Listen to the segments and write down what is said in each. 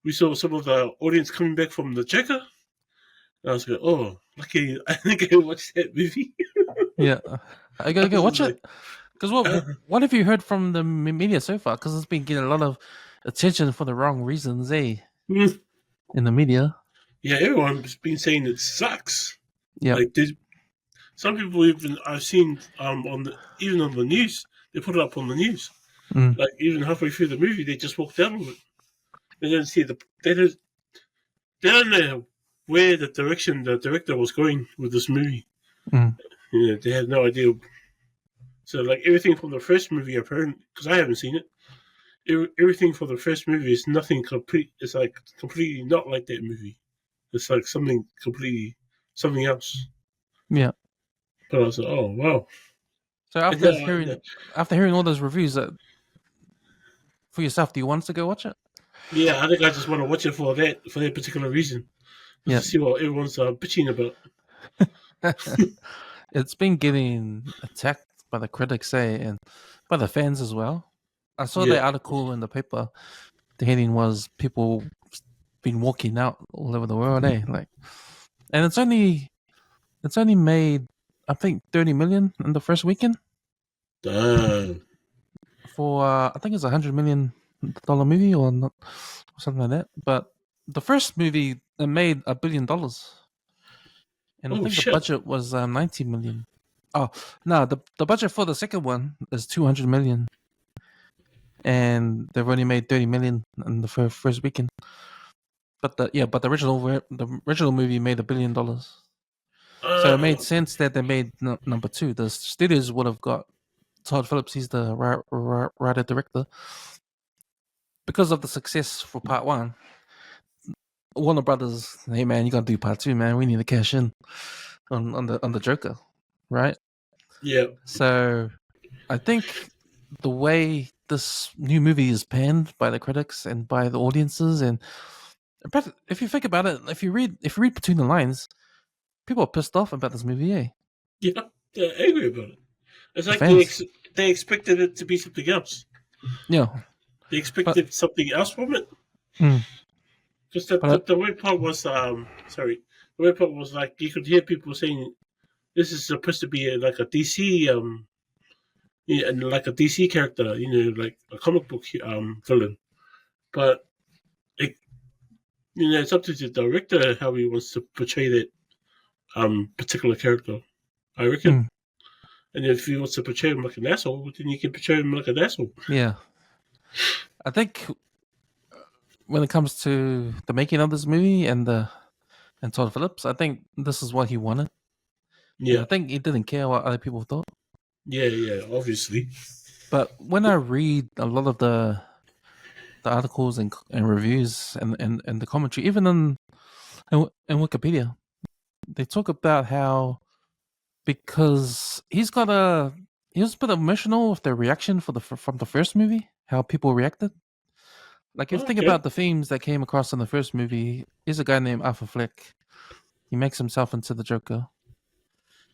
we saw some of the audience coming back from the Joker. And I was like, oh, lucky I think I watched that movie. Yeah, I gotta watch it. Because what have you heard from the media so far? Because it's been getting a lot of attention for the wrong reasons, eh? In the media. Yeah, everyone's been saying it sucks. Yeah. Like, some people even I've seen even on the news, they put it up on the news. Like even halfway through the movie, they just walked out of it. They don't see they don't know where the direction the director was going with this movie. Yeah, they had no idea. So like everything from the first movie, apparently, because I haven't seen it, everything from the first movie is nothing complete. It's like completely not like that movie. It's like something else. Yeah. But I was like, oh wow. So after hearing all those reviews, for yourself, do you want us to go watch it? Yeah, I think I just want to watch it for that particular reason. Just to see what everyone's bitching about. It's been getting attacked by the critics, and by the fans as well. I saw the article in the paper. The heading was people been walking out all over the world, and it's only made, I think, 30 million in the first weekend. Damn. For I think it's $100 million movie or something like that. But the first movie made $1 billion, and I think the budget was 90 million. Oh no, the budget for the second one is 200 million, and they've only made 30 million in the first weekend. But the original movie made $1 billion. So it made sense that they made number two. The studios would have got Todd Phillips. He's the writer director. Because of the success for part one, Warner Brothers, hey man, you gotta do part two, man. We need to cash in on the Joker, right? Yeah. So I think the way this new movie is panned by the critics and by the audiences, and if you think about it, if you read between the lines, people are pissed off about this movie, eh? Yeah, they're angry about it. It's like they expected it to be something else. Yeah. They expected something else from it. Because the weird part was, the weird part was like you could hear people saying this is supposed to be like a DC, like a DC character, like a comic book villain. But it's up to the director how he wants to portray that particular character, I reckon. And if he wants to portray him like an asshole, then you can portray him like an asshole. Yeah. I think when it comes to the making of this movie and Todd Phillips, I think this is what he wanted. Yeah. And I think he didn't care what other people thought. Yeah, obviously. But when I read a lot of the articles and reviews and the commentary, even in Wikipedia, they talk about how because he was a bit emotional with the reaction from the first movie, how people reacted. Like, if you think about the themes that came across in the first movie, here's a guy named Arthur Fleck. He makes himself into the Joker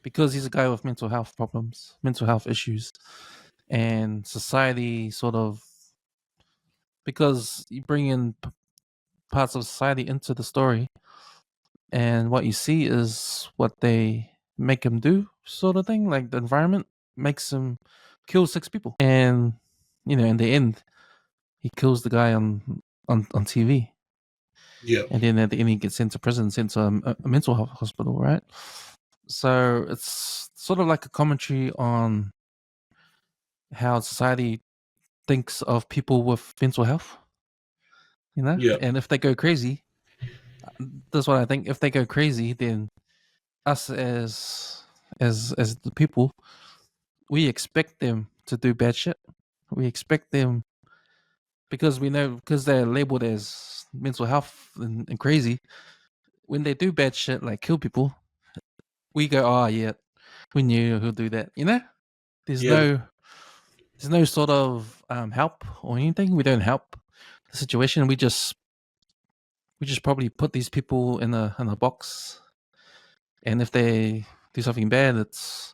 because he's a guy with mental health problems, mental health issues, and society sort of, because you bring in parts of society into the story, and what you see is what they make him do, sort of thing. Like, the environment makes him kill 6 people, and in the end, he kills the guy on TV. Yeah. And then at the end, he gets sent to prison, sent to a mental health hospital, right? So it's sort of like a commentary on how society thinks of people with mental health, Yeah. And if they go crazy, that's what I think. If they go crazy, then us as the people, we expect them to do bad shit. We expect them because they're labeled as mental health and crazy. When they do bad shit like kill people, we go, oh yeah, we knew who'll do that. There's no sort of help or anything. We don't help the situation. We just probably put these people in a box, and if they do something bad, it's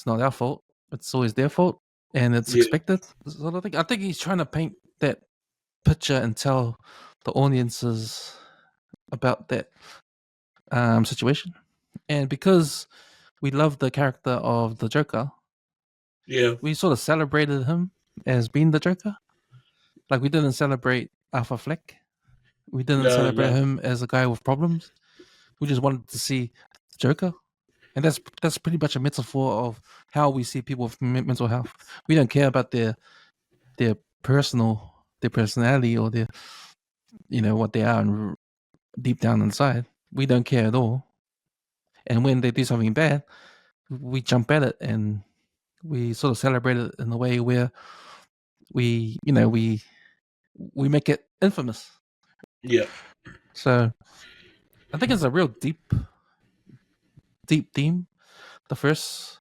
not our fault. It's always their fault, and it's expected. Sort of thing. I think he's trying to paint that picture and tell audiences about that situation, and because we love the character of the Joker, we sort of celebrated him as being the Joker. Like, we didn't celebrate Alpha Fleck. We didn't celebrate him as a guy with problems. We just wanted to see the Joker. And that's pretty much a metaphor of how we see people with mental health. We don't care about their personality, or their, what they are deep down inside. We don't care at all. And when they do something bad, we jump at it and we sort of celebrate it in a way where we make it infamous. Yeah. So I think it's a real deep theme. The first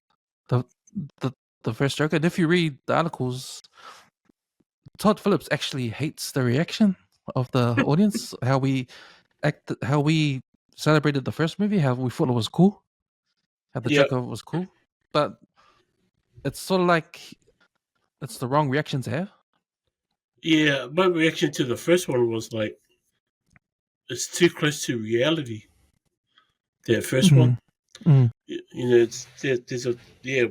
Joker. And if you read the articles, Todd Phillips actually hates the reaction of the audience. How we celebrated the first movie. How we thought it was cool. How the Joker was cool. But it's sort of like it's the wrong reaction to have. Yeah, my reaction to the first one was like, it's too close to reality. That first one, it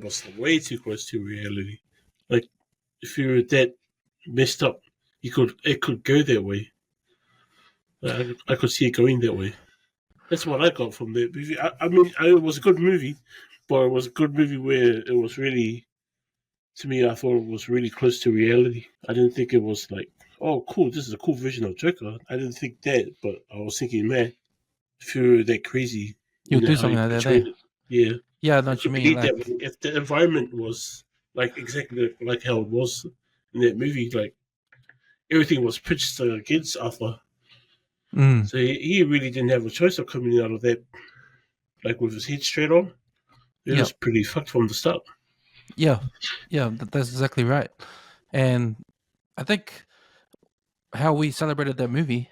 was way too close to reality. Like, if you were that messed up, it could go that way. I could see it going that way. That's what I got from that movie. I mean, it was a good movie, but it was a good movie where it was really, to me, I thought it was really close to reality. I didn't think it was like, oh, cool, this is a cool version of Joker. I didn't think that, but I was thinking, man, if you're that crazy, you'll do something like that. Yeah. Yeah, I know what you mean. Like, if the environment was like exactly like how it was in that movie, like everything was pitched against Arthur. So he really didn't have a choice of coming out of that, like with his head straight on. It was pretty fucked from the start. Yeah, that's exactly right. And I think how we celebrated that movie,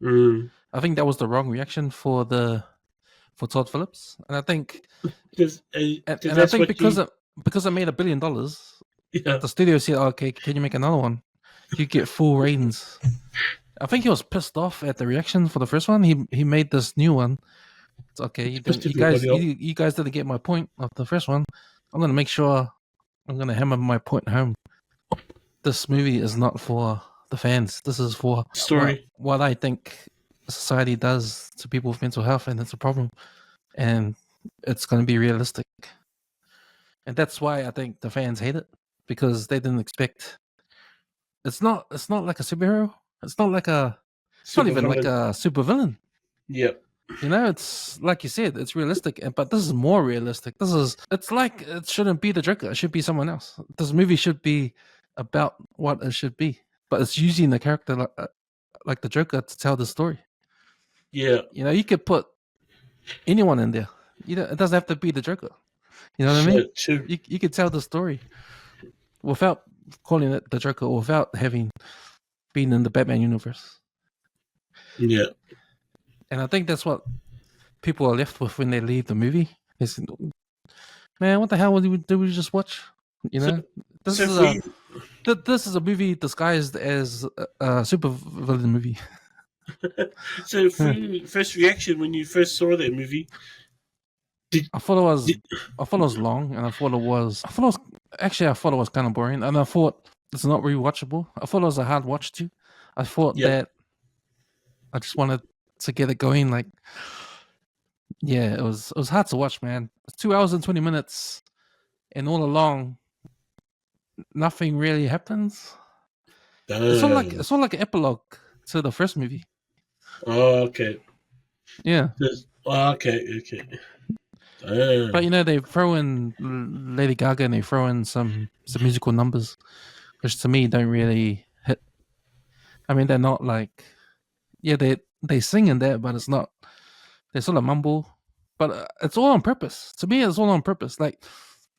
I think that was the wrong reaction for Todd Phillips. And I think, because it made $1 billion, the studio said, "Okay, can you make another one? You get full ratings." I think he was pissed off at the reaction for the first one. He made this new one. It's okay. You guys didn't get my point of the first one. I'm gonna make sure I'm gonna hammer my point home. This movie is not for the fans. This is for story. What I think society does to people with mental health, and it's a problem. And it's gonna be realistic. And that's why I think the fans hate it, because they didn't expect. It's not like a superhero. It's not even like a supervillain. Yeah. It's like you said, it's realistic, but this is more realistic. It's like, it shouldn't be the Joker. It should be someone else. This movie should be about what it should be, but it's using the character like the Joker to tell the story. Yeah. You could put anyone in there. It doesn't have to be the Joker. You know what I mean? True. You could tell the story without calling it the Joker, or without having been in the Batman universe. Yeah. And I think that's what people are left with when they leave the movie. Is, man, what the hell did we just watch? This is a movie disguised as a super villain movie. So, first reaction when you first saw that movie, I thought it was long, and I thought it was kind of boring, and I thought it's not rewatchable. I thought it was a hard watch too. I thought that I just wanted to get it going. Like, yeah, it was hard to watch, man. It's 2 hours and 20 minutes, and all along, nothing really happens. It's sort of like an epilogue to the first movie. Oh, okay. Yeah. Okay. But they throw in Lady Gaga, and they throw in some musical numbers, which to me don't really hit. I mean, they're not like, they sing in there, but it's not. They sort of mumble, but it's all on purpose. To me, it's all on purpose. Like,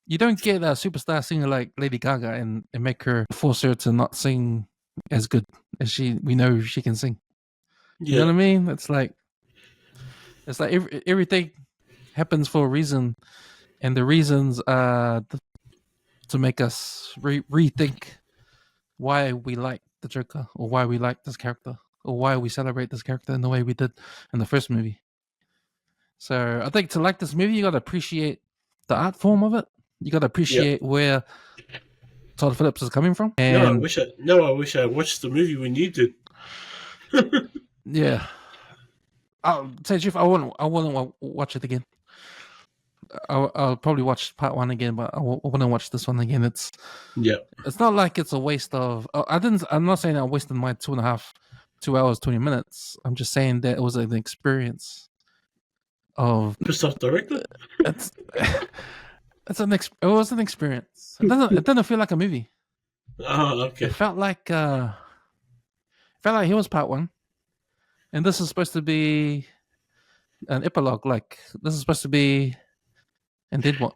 you don't get a superstar singer like Lady Gaga and force her to not sing as good as we know she can sing. You know what I mean? It's like everything happens for a reason, and the reasons are to make us rethink why we like the Joker, or why we like this character, why we celebrate this character in the way we did in the first movie. So I think to like this movie, you got to appreciate the art form of it. You got to appreciate where Todd Phillips is coming from. And I wish I watched the movie when you did. Yeah, I'll tell you the truth. I wouldn't watch it again. I'll probably watch part 1 again, but I wouldn't watch this one again. It's not like it's a waste of. I'm not saying I wasted my 2 hours 20 minutes. I'm just saying that it was an experience of pissed off director. It was an experience. It doesn't feel like a movie. Oh, okay. It felt like he was part 1, and this is supposed to be an epilogue. Like this is supposed to be, and then what?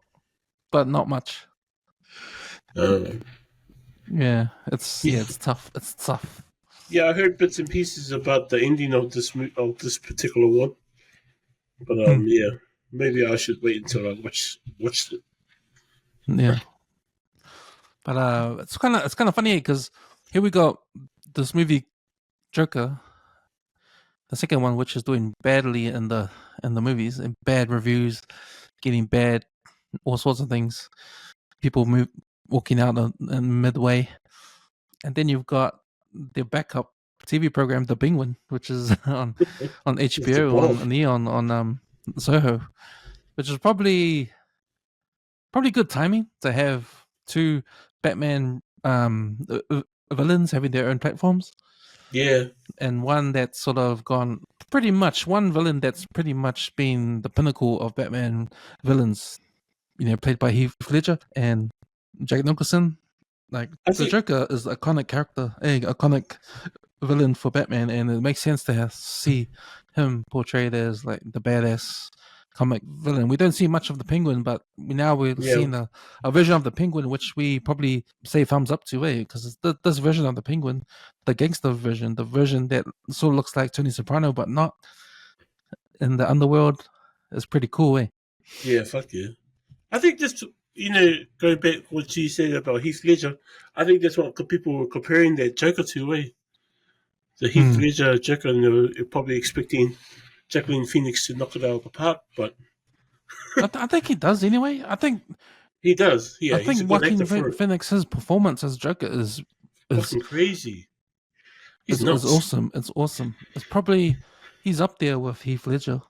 But not much. Yeah, it's tough. It's tough. Yeah, I heard bits and pieces about the ending of this particular one, but yeah, maybe I should wait until I watched it. Yeah, but it's kind of funny because here we got this movie Joker, the second one, which is doing badly in the movies, and bad reviews, getting bad, all sorts of things. People walking out in midway, and then you've got the backup TV program, The Penguin, which is on HBO on Neon on Soho, which is probably good timing to have 2 Batman villains having their own platforms. Yeah, and one that's sort of gone one villain that's pretty much been the pinnacle of Batman villains, played by Heath Ledger and Jack Nicholson. Like the Joker is an iconic character, an iconic villain for Batman, and it makes sense to see him portrayed as like the badass comic villain. We don't see much of the Penguin, but we're seeing a version of the Penguin, which we probably say thumbs up to, because this version of the Penguin, the gangster version, the version that sort of looks like Tony Soprano, but not in the underworld, is pretty cool, Yeah, fuck yeah. I think just, going back what you said about Heath Ledger, I think that's what people were comparing that Joker to, The Heath Ledger Joker, you're probably expecting Joaquin Pheonix to knock it out of the park, but I think he does anyway. I think he does. Yeah, I think Joaquin Phoenix's performance as Joker is fucking crazy. It's awesome. It's awesome. It's probably he's up there with Heath Ledger.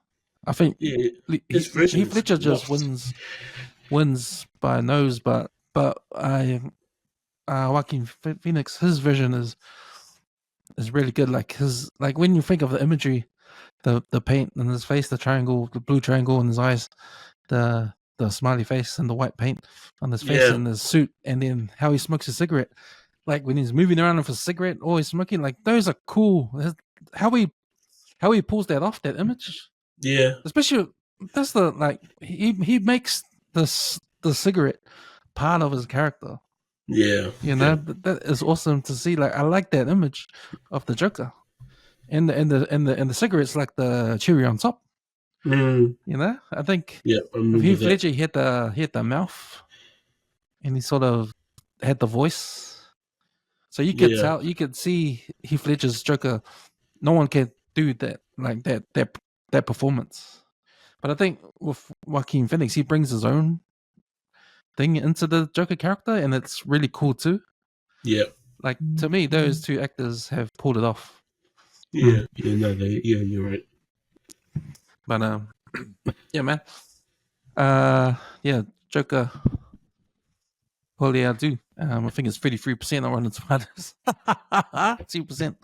I think Heath Ledger just wins by a nose, but Joaquin Phoenix, his version is really good. Like when you think of the imagery, the paint in his face, the triangle, the blue triangle in his eyes, the smiley face and the white paint on his face and his suit, and then how he smokes a cigarette, like when he's moving around with a cigarette or he's smoking, like those are cool. How he pulls that off, that image. Yeah. Especially that's he makes the cigarette part of his character. Yeah. That is awesome to see. Like I like that image of the Joker. And the cigarette's like the cherry on top. I think Heath Ledger he had the mouth, and he sort of had the voice. So you could tell, you could see Heath Ledger's Joker. No one can do that like that performance. But I think with Joaquin Phoenix, he brings his own thing into the Joker character, and it's really cool too. Yeah. Like to me, those 2 actors have pulled it off. Yeah, you're right. But yeah, man. Joker Folie à Deux. I think it's 33% on Rotten Tomatoes. 2%.